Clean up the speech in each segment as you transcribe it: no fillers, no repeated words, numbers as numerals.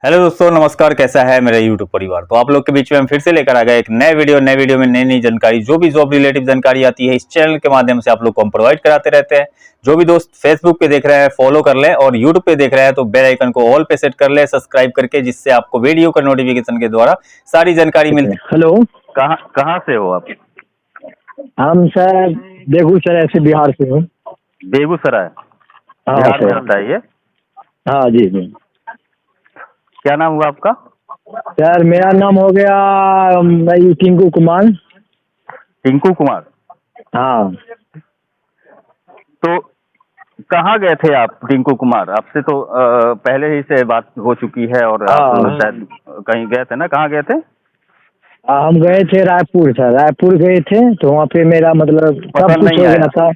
Hello दोस्तों, नमस्कार। कैसा है मेरा यूट्यूब परिवार। तो आप लोग के बीच में हम फिर से लेकर आ गए एक नए वीडियो में नई नई जानकारी। जो भी जॉब रिलेटिव जानकारी आती है इस चैनल के माध्यम से आप लोग को हम प्रोवाइड कराते रहते हैं। जो भी दोस्त फेसबुक पे देख रहे हैं फॉलो कर ले, और यूट्यूब पे देख रहे हैं तो बेल आइकन को ऑल पे सेट कर ले सब्सक्राइब करके, जिससे आपको वीडियो का नोटिफिकेशन के द्वारा सारी जानकारी मिलती है। हेलो, कहाँ कहाँ से हो आप? हम सर बेगूसराय से, बिहार से हूँ। बेगूसराय हाँ बिहार में सर। आता है ये? हाँ जी जी। क्या नाम हुआ आपका? सर मेरा नाम हो गया टिंकू कुमार। टिंकू कुमार। हाँ। तो कहाँ गए थे आप टिंकू कुमार? आपसे तो पहले ही से बात हो चुकी है, और आप हाँ। शायद कहीं गए थे ना? कहाँ गए थे? हम गए थे रायपुर सर। रायपुर गए थे तो वहाँ पे मेरा मतलब सब पसंद कुछ नहीं हो आया? गया था।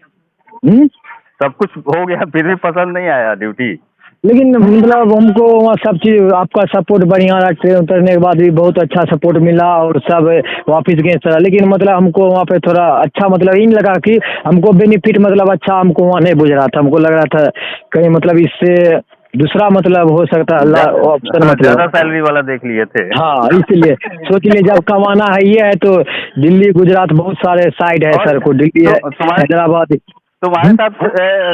सब कुछ हो गया फिर भी पसंद नहीं आया ड्यूटी? लेकिन मतलब हमको वहाँ सब चीज़ आपका सपोर्ट बढ़िया रहा। ट्रेन उतरने के बाद भी बहुत अच्छा सपोर्ट मिला और सब वापस गए सर। लेकिन मतलब हमको वहाँ पे थोड़ा अच्छा मतलब इन लगा कि हमको बेनिफिट मतलब अच्छा हमको वहाँ नहीं बुझ रहा था। हमको लग रहा था कहीं मतलब इससे दूसरा मतलब हो सकता है ऑप्शन मतलब ज्यादा सैलरी वाला देख लिए थे? हाँ, इसलिए सोच लिए जब कमाना है ये है तो दिल्ली गुजरात बहुत सारे साइड है और सर को। दिल्ली है, तो हैदराबाद। तुम्हारे साथ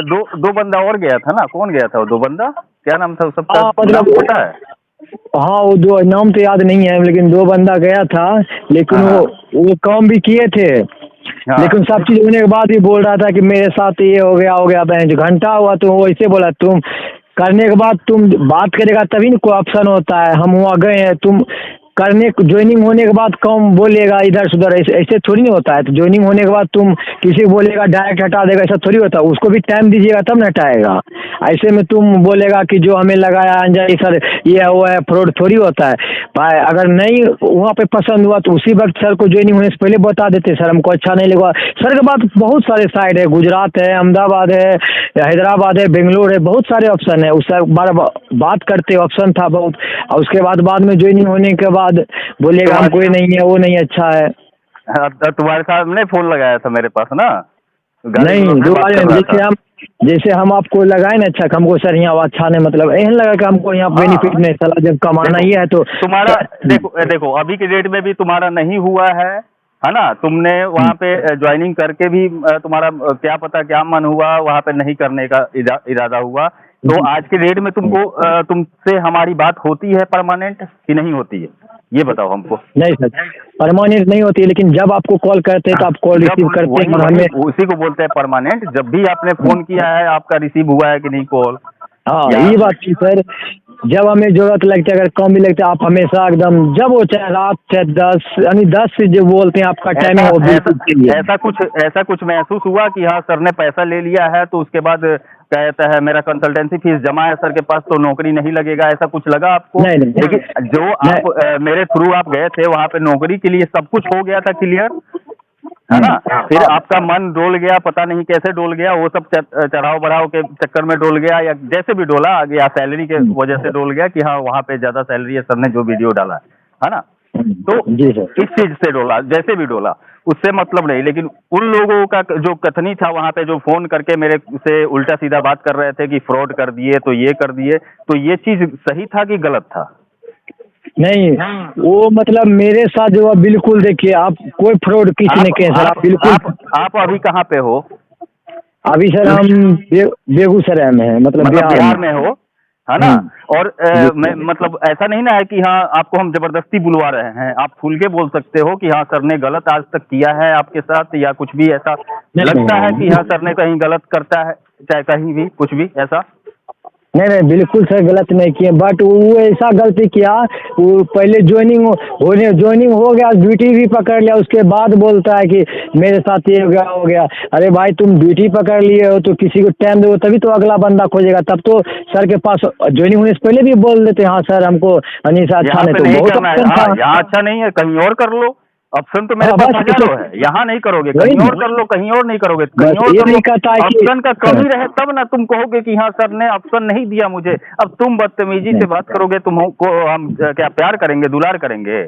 दो दो बंदा और गया था ना? कौन गया था वो दो बंदा? क्या नाम था उस सबका? हाँ नाम मतलब पता है? हाँ, वो दो नाम तो याद नहीं है, लेकिन दो बंदा गया था। लेकिन हाँ हाँ वो काम भी किए थे। हाँ। लेकिन सब चीज़ होने के बाद भी बोल रहा था कि मेरे साथ ये हो गया बहन। घंटा हुआ तो वो ऐसे बोला, तुम करने के बाद तुम बात करेगा तभी ना कोई ऑप्शन होता है। हम वहाँ गए हैं, तुम करने ज्वाइनिंग होने के बाद कम बोलेगा इधर से उधर, ऐसे ऐसे थोड़ी नहीं होता है। तो ज्वाइनिंग होने के बाद तुम किसी को बोलेगा डायरेक्ट हटा देगा, ऐसा थोड़ी होता है। उसको भी टाइम दीजिएगा तब ना हटाएगा। ऐसे में तुम बोलेगा कि जो हमें लगाया अंजाई सर ये है वो है, फ्रॉड थोड़ी होता है भाई। अगर नहीं वहाँ पे पसंद हुआ तो उसी वक्त सर को ज्वाइनिंग होने से पहले बता देते, सर हमको अच्छा नहीं लगा। सर के बाद बहुत सारे साइड है, गुजरात है, अहमदाबाद है, हैदराबाद है, बेंगलोर है, बहुत सारे ऑप्शन है। उससे बार बात करते ऑप्शन था बहुत। और उसके बाद में ज्वाइनिंग होने के बाद बोलिएगा हमको ये नहीं है वो नहीं अच्छा है। तुम्हारे सामने फोन लगाया था मेरे पास ना? गाली नहीं गलौज में बात दोबारा कर रहा था। जैसे हम आपको लगाए ना अच्छा, हमको सर यहाँ अच्छा नहीं मतलब एहन लगा कि हमको यहाँ बेनिफिट हाँ, नहीं चला। जब कमाना ही है तो तुम्हारा देखो अभी के डेट में भी तुम्हारा नहीं हुआ है ना? तुमने वहाँ पे ज्वाइनिंग करके भी तुम्हारा क्या पता क्या मन हुआ, वहाँ पे नहीं करने का इरादा हुआ। तो आज के डेट में तुमसे हमारी बात होती है परमानेंट कि नहीं होती है? ये बताओ हमको। नहीं सर, परमानेंट नहीं होती है। लेकिन जब आपको कॉल करते हैं तो आप कॉल जब रिसीव करते वही हैं और वही हमें उसी को बोलते हैं परमानेंट। जब भी आपने फोन किया है आपका रिसीव हुआ है कि नहीं कॉल? हाँ या ये बात थी सर। जब हमें जरूरत लगती है, अगर कम भी लगता है, आप हमेशा एकदम जब वो चाहे रात चाहे 10 यानी 10 से जो बोलते हैं आपका ऐसा टाइमिंग वो ऐसा बिल्कुल सही है। ऐसा कुछ महसूस हुआ कि हाँ सर ने पैसा ले लिया है तो उसके बाद कहता है मेरा कंसल्टेंसी फीस जमा है सर के पास तो नौकरी नहीं लगेगा, ऐसा कुछ लगा आपको? नहीं नहीं लेकिन जो आप नहीं। मेरे थ्रू आप गए थे वहाँ पे नौकरी के लिए सब कुछ हो गया था क्लियर, है ना? फिर हाँ आपका मन डोल गया, पता नहीं कैसे डोल गया वो सब। चढ़ाव बढ़ाव के चक्कर में डोल गया, या जैसे भी डोला, या सैलरी के वजह से डोल गया कि हाँ वहाँ पे ज्यादा सैलरी है, सर ने जो वीडियो डाला है ना? तो जी सर। इस चीज से डोला, जैसे भी डोला उससे मतलब नहीं। लेकिन उन लोगों का जो कथनी था वहाँ पे, जो फोन करके मेरे से उल्टा सीधा बात कर रहे थे कि फ्रॉड कर दिए तो ये कर दिए, तो ये चीज सही था कि गलत था? नहीं वो मतलब मेरे साथ जो है बिल्कुल, देखिए आप कोई फ्रॉड किसी ने किया सर, आप बिल्कुल। आप अभी कहाँ पे हो? अभी सर हम बेगूसराय में है, मतलब मतलब बिहार में। बिहार में हो, है ना? और जी मैं मतलब ऐसा नहीं ना है कि हाँ आपको हम जबरदस्ती बुलवा रहे हैं। आप खुल के बोल सकते हो कि हाँ सर ने गलत आज तक किया है आपके साथ, या कुछ भी ऐसा नहीं लगता है कि नहीं हाँ सर ने कहीं गलत करता है, चाहे कहीं भी कुछ भी ऐसा? नहीं नहीं बिल्कुल सर गलत नहीं किए। बट वो ऐसा गलती किया, वो पहले ज्वाइनिंग हो गया, ड्यूटी भी पकड़ लिया, उसके बाद बोलता है कि मेरे साथ ये हो गया। अरे भाई तुम ड्यूटी पकड़ लिए हो तो किसी को टाइम दो तभी तो अगला बंदा खोजेगा। तब तो सर के पास ज्वाइनिंग होने से पहले भी बोल देते हाँ सर हमको अनिशा अच्छा यहाँ नहीं, पे तो नहीं बहुत करना है, ऑप्शन हाँ था। यहाँ अच्छा नहीं है कहीं और कर लो। ऑप्शन तो मेरे हाँ पास बस हजारों है। यहाँ नहीं करोगे वही कहीं और ना। कर लो, कहीं और नहीं करोगे कहीं बस और ये कर लो। नहीं कहता है कि ऑप्शन का कमी रहे तब ना तुम कहोगे कि हाँ सर ने ऑप्शन नहीं दिया मुझे। अब तुम बदतमीजी से बात करोगे, तुमको हम क्या प्यार करेंगे, दुलार करेंगे?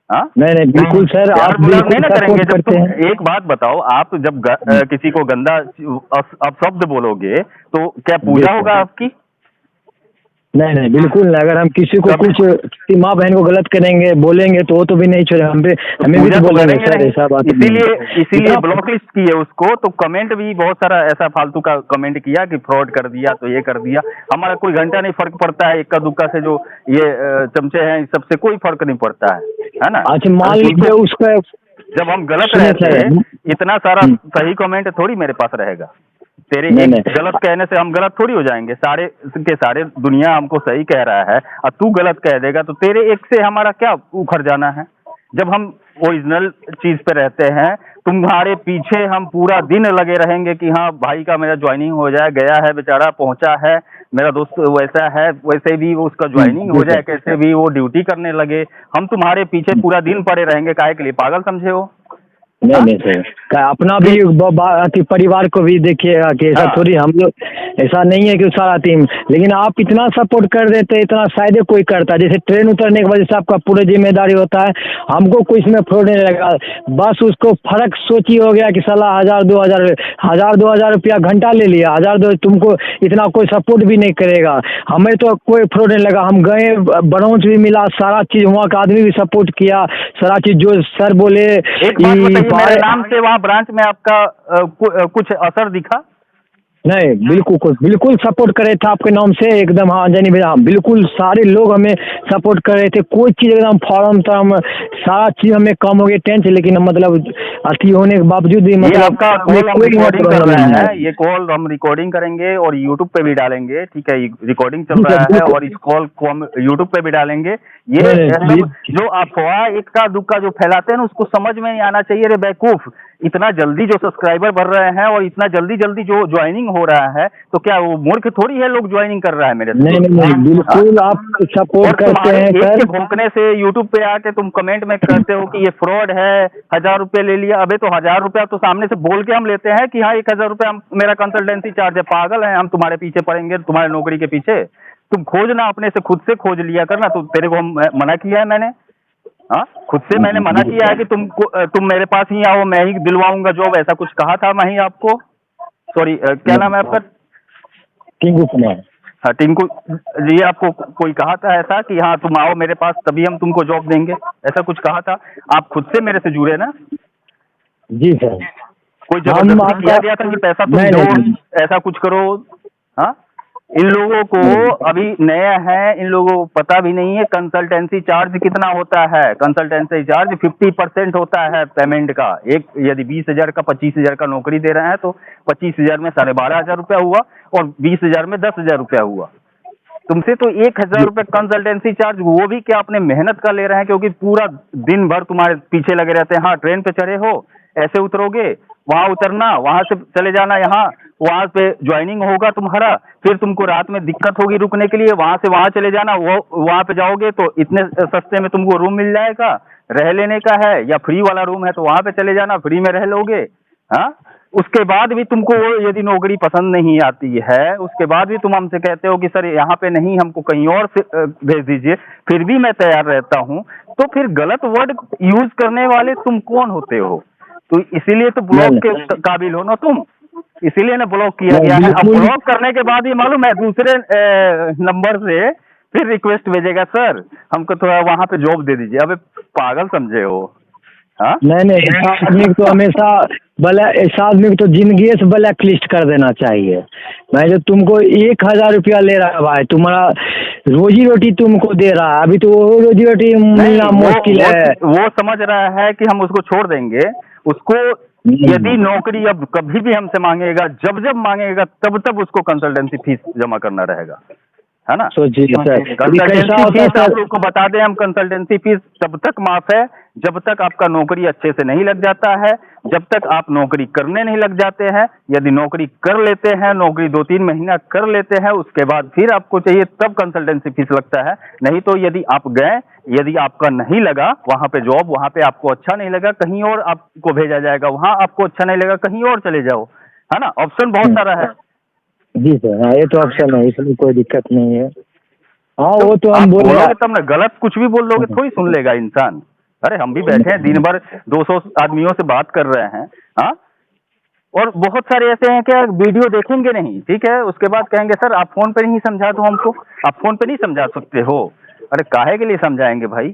हाँ, नहीं नहीं बिल्कुल सर, प्यार आप दुलार नहीं बिल्कुल ना करेंगे। सपोर्ट जब करते तुम हैं। एक बात बताओ, आप जब किसी को गंदा अपशब्द बोलोगे तो क्या जी पूजा होगा सर। आपकी? नहीं नहीं बिल्कुल नहीं। अगर हम किसी को कभी- कुछ किसी माँ बहन को गलत करेंगे बोलेंगे तो वो तो भी नहीं छोड़े, हमें हमें भी पूजा तो तो बोलेंगे करेंगे सर नहीं, ऐसा बात नहीं इसीलिए है। इसीलिए इतना ब्लॉक लिस्ट किए उसको। तो कमेंट भी बहुत सारा ऐसा फालतू का कमेंट किया कि फ्रॉड कर दिया, तो ये कर दिया। हमारा कोई घंटा नहीं फर्क पड़ता है, इक्का दुक्का से जो ये चमचे हैं, इस सबसे कोई फर्क नहीं पड़ता है ना। अच्छा मान लीजिए उनको उसका जब हम गलत सुनिए रहते, सर। इतना सारा सही कमेंट थोड़ी मेरे पास रहेगा। तेरे नहीं एक नहीं गलत कहने से हम गलत थोड़ी हो जाएंगे, सारे के सारे दुनिया हमको सही कह रहा है और तू गलत कह देगा तो तेरे एक से हमारा क्या उखड़ जाना है। जब हम ओरिजिनल चीज पे रहते हैं, तुम्हारे पीछे हम पूरा दिन लगे रहेंगे कि हाँ भाई का मेरा ज्वाइनिंग हो जाए, गया है बेचारा पहुंचा है, मेरा दोस्त वैसा है, वैसे भी वो उसका ज्वाइनिंग जी हो सर। जाए, कैसे भी वो ड्यूटी करने लगे, हम तुम्हारे पीछे पूरा दिन पड़े रहेंगे, काहे के लिए? पागल समझे हो? नहीं हाँ नहीं सर, अपना भी अति परिवार को भी देखिएगा कि ऐसा हाँ। थोड़ी हम लोग, ऐसा नहीं है कि सारा टीम, लेकिन आप इतना सपोर्ट कर देते, इतना शायद ही कोई करता है। जैसे ट्रेन उतरने की वजह से आपका पूरा जिम्मेदारी होता है, हमको कोई इसमें फ्रॉड नहीं लगा। बस उसको फर्क सोची हो गया कि साला 1000 रुपया घंटा ले लिया, 1000 तुमको इतना कोई सपोर्ट भी नहीं करेगा। हमें तो कोई फ्रॉड नहीं लगा, हम गए, ब्राउन्स भी मिला, सारा चीज़ वहाँ का आदमी भी सपोर्ट किया, सारा चीज़ जो सर बोले एक बात कि बताइए, मेरे नाम से वहाँ ब्रांच में आपका कुछ असर दिखा? नहीं बिल्कुल सपोर्ट करे थे आपके नाम से एकदम। हाँ जानी भैया, हाँ बिल्कुल सारे लोग हमें सपोर्ट कर रहे थे, कोई चीज़ एकदम फॉर्म तर्म सारा चीज़ हमें कम हो गई टेंशन, लेकिन मतलब अति होने के बावजूद भी ये मतलब आपका हमें कॉल हम कोई रिकॉर्डिंग कर प्रॉब्लम रहे नहीं है। हैं, ये कॉल हम रिकॉर्डिंग करेंगे और यूट्यूब पे भी डालेंगे, ठीक है? रिकॉर्डिंग चल जी रहा सर है बिल्कुल। और इस कॉल को हम यूट्यूब पे भी डालेंगे। ये नहीं नहीं सब जो अफवाह इक्का दुक्का जो फैलाते हैं ना, उसको समझ में नहीं आना चाहिए रे बेवकूफ। इतना जल्दी जो सब्सक्राइबर बढ़ रहे हैं और इतना जल्दी जल्दी जो ज्वाइनिंग हो रहा है, तो क्या वो मूर्ख थोड़ी है लोग ज्वाइनिंग कर रहा है मेरे से? नहीं नहीं नहीं, हाँ? बिल्कुल आप और सपोर्ट करते तुम्हारे हैं एक सर। के भौंकने से यूट्यूब पे आके तुम कमेंट में कहते हो कि ये फ्रॉड है, 1000 रुपये ले लिया। अबे तो 1000 रुपया तो सामने से बोल के हम लेते हैं कि हाँ 1000 रुपया हम, मेरा कंसल्टेंसी चार्ज है। पागल है हम तुम्हारे पीछे पड़ेंगे, तुम्हारे नौकरी के पीछे? तुम खोजना, अपने से खुद से खोज लिया करना। तो तेरे को हम मना किया है मैंने? हाँ, खुद से मैंने मना किया है कि तुम मेरे पास ही आओ, मैं ही दिलवाऊंगा जॉब, ऐसा कुछ कहा था मैं ही आपको? सॉरी, क्या नाम है आपका? टिंकू कुमार। हाँ टिंकू जी, आपको कोई कहा था ऐसा कि हाँ तुम आओ मेरे पास तभी हम तुमको जॉब देंगे? ऐसा कुछ कहा था? आप खुद से मेरे से जुड़े ना? जी सर। कोई हम जबरदस्ती आपका किया गया था कि पैसा तुम नहीं दो, नहीं ऐसा कुछ करो? हाँ, इन लोगों को नहीं अभी नया है, इन लोगों को पता भी नहीं है कंसल्टेंसी चार्ज कितना होता है। कंसल्टेंसी चार्ज 50% होता है पेमेंट का। एक यदि 20,000 का 25,000 का नौकरी दे रहे हैं तो 25,000 में 12,500 रुपया हुआ और 20,000 में 10,000 रुपया हुआ। तुमसे तो 1,000 रुपये कंसल्टेंसी चार्ज, वो भी क्या अपने मेहनत का ले रहे हैं, क्योंकि पूरा दिन भर तुम्हारे पीछे लगे रहते हैं। हाँ, ट्रेन पे चढ़े हो, ऐसे उतरोगे, वहाँ उतरना, वहाँ से चले जाना यहाँ, वहाँ पे ज्वाइनिंग होगा तुम्हारा, फिर तुमको रात में दिक्कत होगी रुकने के लिए, वहाँ से वहाँ चले जाना, वो वहाँ पे जाओगे तो इतने सस्ते में तुमको रूम मिल जाएगा, रह लेने का है, या फ्री वाला रूम है तो वहाँ पे चले जाना, फ्री में रह लोगे। हाँ, उसके बाद भी तुमको यदि नौकरी पसंद नहीं आती है, उसके बाद भी तुम हमसे कहते हो कि सर यहाँ पे नहीं, हमको कहीं और से भेज दीजिए, फिर भी मैं तैयार रहता हूँ। तो फिर गलत वर्ड यूज करने वाले तुम कौन होते हो? तो इसीलिए तो ब्लॉक के काबिल हो ना तुम, इसीलिए ना ब्लॉक किया गया है। अब बिल्कुल। ब्लॉक करने के बाद ही मालूम है दूसरे नंबर से फिर रिक्वेस्ट भेजेगा, सर हमको थोड़ा वहाँ पे जॉब दे दीजिए। अबे पागल समझे हो? हाँ, नहीं नहीं, ऐसा आदमी को तो हमेशा ऐसा आदमी को तो जिंदगी से ब्लैक लिस्ट कर देना चाहिए। मैं जो तुमको 1,000 रुपया ले रहा है भाई, तुम्हारा रोजी रोटी तुमको दे रहा है, अभी तो वो रोजी रोटी मिलना मुश्किल है। वो समझ रहा है कि हम उसको छोड़ देंगे। उसको यदि नौकरी अब कभी भी हमसे मांगेगा, जब जब मांगेगा तब तब उसको कंसल्टेंसी फीस जमा करना रहेगा, है ना? सोचिए सर, ये कैसा कंसल्टेंसी होता है फीस आप सर? लोग को बता दें, हम कंसल्टेंसी फीस तब तक माफ है जब तक आपका नौकरी अच्छे से नहीं लग जाता है, जब तक आप नौकरी करने नहीं लग जाते हैं। यदि नौकरी कर लेते हैं, नौकरी 2-3 महीना कर लेते हैं, उसके बाद फिर आपको चाहिए तब कंसल्टेंसी फीस लगता है। नहीं तो यदि आप गए, यदि आपका नहीं लगा वहाँ पे जॉब, वहाँ पे आपको अच्छा नहीं लगा, कहीं और आपको भेजा जाएगा, वहाँ आपको अच्छा नहीं लगा कहीं और चले जाओ, है ना? ऑप्शन बहुत सारा है। जी सर, हाँ ये तो ऑप्शन है, इसमें कोई दिक्कत नहीं है। हाँ वो तो आप हम बोले बोलोगे तब ना, गलत कुछ भी बोल दोगे थोड़ी सुन लेगा इंसान। अरे हम भी बैठे हैं दिन भर 200 आदमियों से बात कर रहे हैं। हाँ, और बहुत सारे ऐसे हैं कि वीडियो देखेंगे नहीं, ठीक है, उसके बाद कहेंगे सर आप फोन पे नहीं समझा दो हमको, आप फोन पे नहीं समझा सकते हो। अरे काहे के लिए समझाएंगे भाई,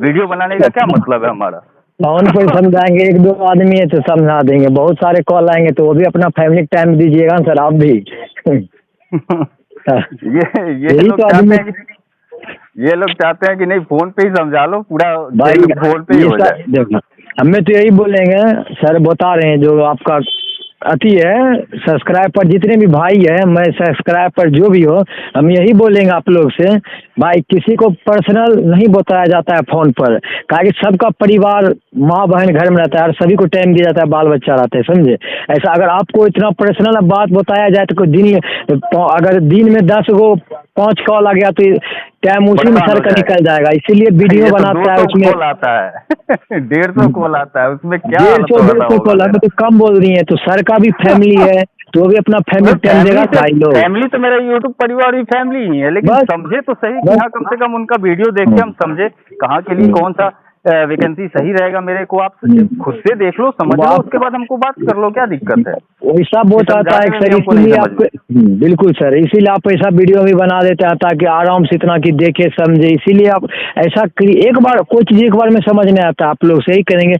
वीडियो बनाने का क्या मतलब है हमारा। फोन पर समझाएंगे, एक दो आदमी है तो समझा देंगे, बहुत सारे कॉल आएंगे तो वो भी अपना फैमिली टाइम दीजिएगा ना सर आप भी। ये यही लोग तो चाहते आदमी हैं कि ये लोग चाहते हैं कि नहीं फोन पे ही समझा लो, पूरा भाई। खेल फोन पे ही ये हो सर जाए। देखो, हमें तो यही बोलेंगे, सर बता रहे हैं जो आपका अति है सब्सक्राइब पर जितने भी भाई है, मैं सब्सक्राइब पर जो भी हो, हम यही बोलेंगे आप लोग से, भाई किसी को पर्सनल नहीं बताया जाता है फ़ोन पर, काहे कि सबका परिवार माँ बहन घर में रहता है और सभी को टाइम दिया जाता है, बाल बच्चा रहते हैं, समझे। ऐसा अगर आपको इतना पर्सनल बात बताया जाए तो कोई दिन, अगर दिन में 10 गो 5 कॉल आ गया तो टाइम उसी में परेशान सर हो का जाएगा। निकल जाएगा, इसीलिए वीडियो ये तो बनाता है 200 उसमें। कॉल आता है 150 कॉल आता है, उसमें क्या डेढ़ हालत सौ हो डेढ़ रहा सौ होगा कॉल हमें मेरा। तो कम बोल रही है, तो सर का भी फैमिली है तो वो भी अपना फैमिली टाइम देगा फैमिली से, भाई लोग। फैमिली तो मेरा यूट्यूब परिवार भी फैमिली ही है, लेकिन बस समझे तो सही कि बस हाँ कम से कम उनका वीडियो देख के हम समझे कहाँ के लिए कौन सा वैकेंसी सही रहेगा मेरे को। आप खुद से देख लो, समझ लो, आप उसके बाद हमको बात कर लो, क्या दिक्कत है। वैसा ये बहुत आता है समझाने में भी सर, हमको नहीं इसीलिए समझ आप में। बिल्कुल सर, इसीलिए आप ऐसा वीडियो भी बना देते हैं ताकि आराम से इतना कि देखे समझे, इसीलिए आप ऐसा करिए। एक बार कोई चीज़ एक बार में समझ नहीं आता, आप लोग सही करेंगे,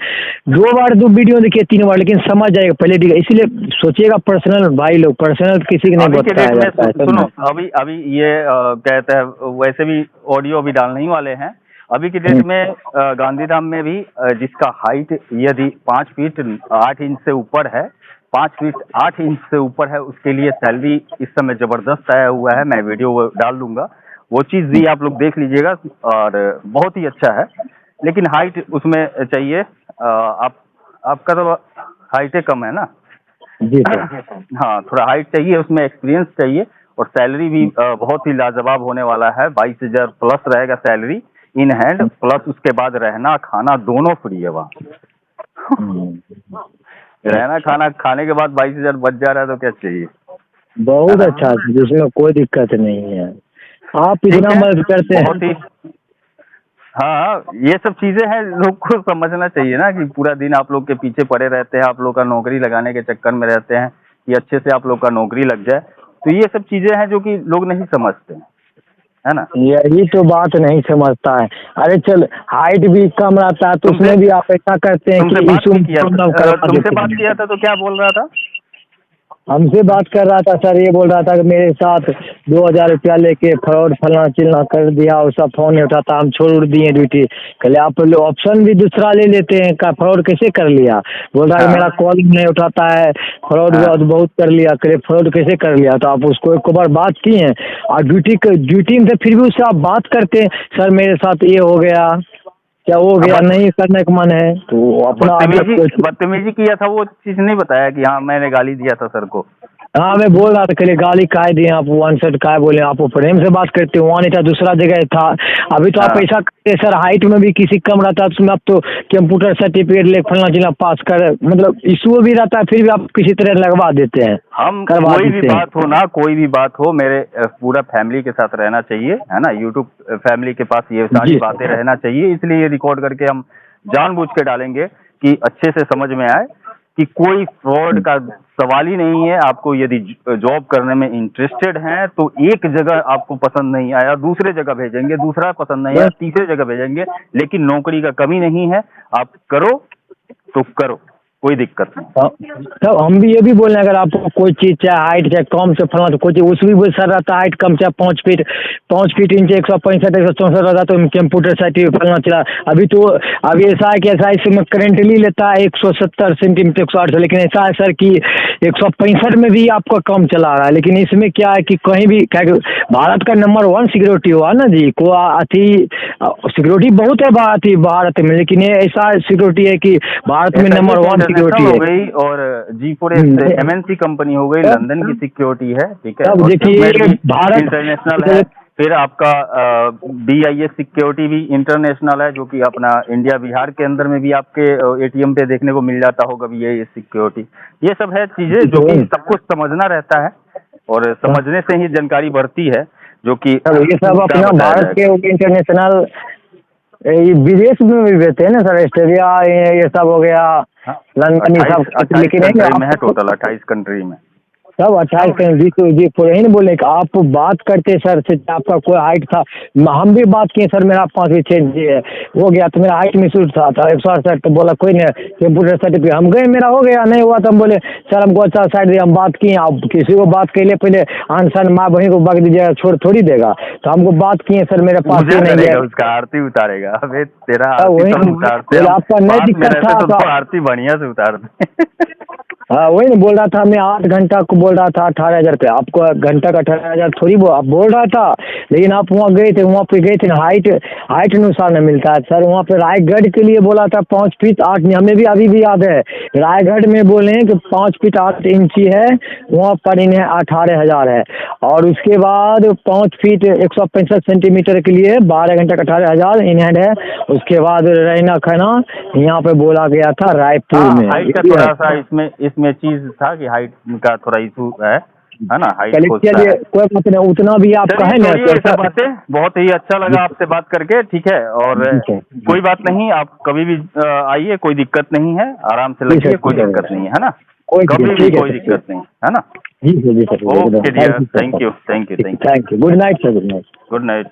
2 बार 2 वीडियो देखिए 3 बार, लेकिन समझ जाएगा पहले ठीक है, इसीलिए सोचिएगा पर्सनल भाई लोग, पर्सनल किसी को नहीं अभी के डेट बताया में जाता है सुनो, समझे। अभी अभी ये कहते हैं वैसे भी ऑडियो अभी डालने ही वाले हैं। अभी की डेट में गांधीधाम में भी जिसका हाइट यदि 5 फीट 8 इंच से ऊपर है, 5 फीट 8 इंच से ऊपर है, उसके लिए सैलरी इस समय जबरदस्त आया हुआ है। मैं वीडियो डाल दूंगा, वो चीज़ भी आप लोग देख लीजिएगा, और बहुत ही अच्छा है। लेकिन हाइट उसमें चाहिए, आपका तो हाइटे कम है ना। जी सर। हाँ, थोड़ा हाइट चाहिए, उसमें एक्सपीरियंस चाहिए, और सैलरी भी बहुत ही लाजवाब होने वाला है। 22,000 प्लस रहेगा सैलरी इन हैंड, प्लस उसके बाद रहना खाना दोनों फ्री है वहाँ। रहना खाना खाने के बाद 22,000 बच जा रहा है तो क्या चाहिए, है बहुत ना। अच्छा है, जिसमें कोई दिक्कत नहीं है, आप ठीक इतना है, मदद करते हैं। बहुत ही। हाँ हाँ, ये सब चीजें हैं, लोग को समझना चाहिए ना कि पूरा दिन आप लोग के पीछे पड़े रहते हैं, आप लोग का नौकरी लगाने के चक्कर में रहते हैं कि अच्छे से आप लोग का नौकरी लग जाए। तो ये सब चीजें हैं जो कि लोग नहीं समझते हैं, है ना। यही तो बात नहीं समझता है। अरे चल हाइट भी कम रहता है तो तुमसे उसमें भी आप ऐसा करते हैं तुमसे कि बात इशू नहीं किया प्रॉब्लम था, करवा तुमसे देते बात हैं। किया था तो क्या बोल रहा था। हमसे बात कर रहा था सर, ये बोल रहा था कि मेरे साथ 2,000 रुपया लेके फ्रॉड फलना चिलना कर दिया, उसका फ़ोन नहीं उठाता, हम छोड़ दिए ड्यूटी। कहले आप ऑप्शन भी दूसरा ले लेते हैं, का फ्रॉड कैसे कर लिया। बोल रहा है कि मेरा हाँ कॉल नहीं उठाता है, फ्रॉड हाँ, बहुत बहुत कर लिया। कहले फ्रॉड कैसे कर लिया, तो आप उसको एक बार बात किए हैं, और ड्यूटी में फिर भी उससे आप बात करते हैं, सर मेरे साथ ये हो गया, क्या हो अब गया, नहीं करने का मन है तो अपना बदतमीजी मतलब। बदतमीजी किया था, वो चीज नहीं बताया कि हाँ मैंने गाली दिया था सर को। हाँ मैं बोल रहा था, कल गाली काय दिए आप, वन साइड काय बोले, आप वो प्रेम से बात करते हो, वहाँ नहीं था दूसरा जगह था। अभी तो आप हाँ, ऐसा करते हैं सर, हाइट में भी किसी कम रहता है तो उसमें आप तो कंप्यूटर सर्टिफिकेट ले फलना चिलना पास कर, मतलब इशू भी रहता है, फिर भी आप किसी तरह लगवा देते हैं, हम करवा कोई भी देते हैं। बात हो ना, कोई भी बात हो, मेरे पूरा फैमिली के साथ रहना चाहिए, है ना। यूट्यूब फैमिली के पास ये सारी जी बातें रहना चाहिए, इसलिए ये रिकॉर्ड करके हम जानबूझ के डालेंगे कि अच्छे से समझ में आए कि कोई फ्रॉड का सवाल ही नहीं है। आपको यदि जॉब करने में इंटरेस्टेड हैं तो एक जगह आपको पसंद नहीं आया दूसरे जगह भेजेंगे, दूसरा पसंद नहीं आया बस। तीसरे जगह भेजेंगे, लेकिन नौकरी का कमी नहीं है। आप करो तो करो, कोई दिक्कत नहीं। तब हम भी ये भी बोल रहे हैं, अगर आपको कोई चीज़ चाहे हाइट चाहे कम से फलना तो कोई चीज़ उसमें भी सर रहता है, हाइट कम चाहे 5 फीट इंच 165 164 रहता है तो कंप्यूटर सर्टिफिकेट फलना चला। अभी ऐसा है कि ऐसा इसमें करेंटली लेता है 170 सेंटीमीटर 108, लेकिन ऐसा है सर कि 165 में भी आपका कम चला रहा है। लेकिन इसमें क्या है कि कहीं भी क्या भारत का नंबर 1 सिक्योरिटी हुआ ना जी, को अथी सिक्योरिटी बहुत है भारत में, लेकिन ये ऐसा सिक्योरिटी है कि भारत में नंबर 1 इंटरनेशनल सिक्योरिटी हो है। गई, और जी4 MNC कंपनी हो गई, तब लंदन की सिक्योरिटी है, ठीक है, तब और देखिए सेगमेंट भी भारत। इंटरनेशनल है। फिर आपका BIS सिक्योरिटी भी इंटरनेशनल है, जो कि अपना इंडिया बिहार के अंदर में भी आपके ATM पे देखने को मिल जाता होगा BIS सिक्योरिटी। ये सब है चीजें जो कि सब कुछ समझना रहता है, और समझने से ही जानकारी बढ़ती है, जो कि तब ये सब क्या अपना बताया भारत जाएगा। के इंटरनेशनल ये विदेश में भी भेजते हैं ना सर, ऑस्ट्रेलिया ये सब हो गया, हाँ, लंदन ये सब, 28 लेकिन कंट्री में है, टोटल 28 कंट्री में। सब 28 करें जी यही नहीं बोले कि आप बात करते सर से आपका कोई हाइट था, हम भी बात किए सर, मेरा 5 6 हो गया तो मेरा हाइट में सूट था 168, तो बोला कोई नहीं कंप्यूटर सर्टिफिकेट, हम गए मेरा हो गया, नहीं हुआ तो हम बोले सर हमको अच्छा साइड दिया, हम बात किए, आप किसी को बात के लिए पहले आंसर माँ बहन को बग दीजिएगा, छोड़ थोड़ी देगा, तो हमको बात किए सर मेरे पास ही नहीं है, उसका आरती उतारेगा, अबे तेरा वही आरती तो उतारते हैं, आपका नहीं दिक्कत था तो आरती बढ़िया से उतारते। हाँ वही ना बोल रहा था, मैं 8 घंटा को बोल रहा था 18,000 रुपये, आपको घंटा का 18,000 थोड़ी आप बोल रहा था, लेकिन आप वहाँ गए थे, वहाँ पे गए थे ना, हाइट अनुसार न मिलता है सर, वहाँ पे रायगढ़ के लिए बोला था 5 फीट 8, हमें भी अभी भी याद है, रायगढ़ में बोले कि 5 फीट 8 इंची है, वहाँ पर इन्हें 18,000 है, और उसके बाद 5 फीट 165 सेंटीमीटर के लिए 12 घंटा का 18,000 इन हैंड है, उसके बाद रहना खाना यहाँ पे बोला गया था रायपुर में। हाइट का थोड़ा सा इसमें चीज था कि हाइट का थोड़ा इशू है ना, हाइट कोई बात नहीं, उतना भी आपका है ना, ऐसा बातें बहुत ही अच्छा लगा आपसे बात करके, ठीक है, और कोई बात नहीं, आप कभी भी आइए, कोई दिक्कत नहीं है, आराम से लगिए, कोई दिक्कत नहीं है ना, कभी भी कोई दिक्कत नहीं है ना। जी sir, okay dear, thank you, good night sir, good night. Good night.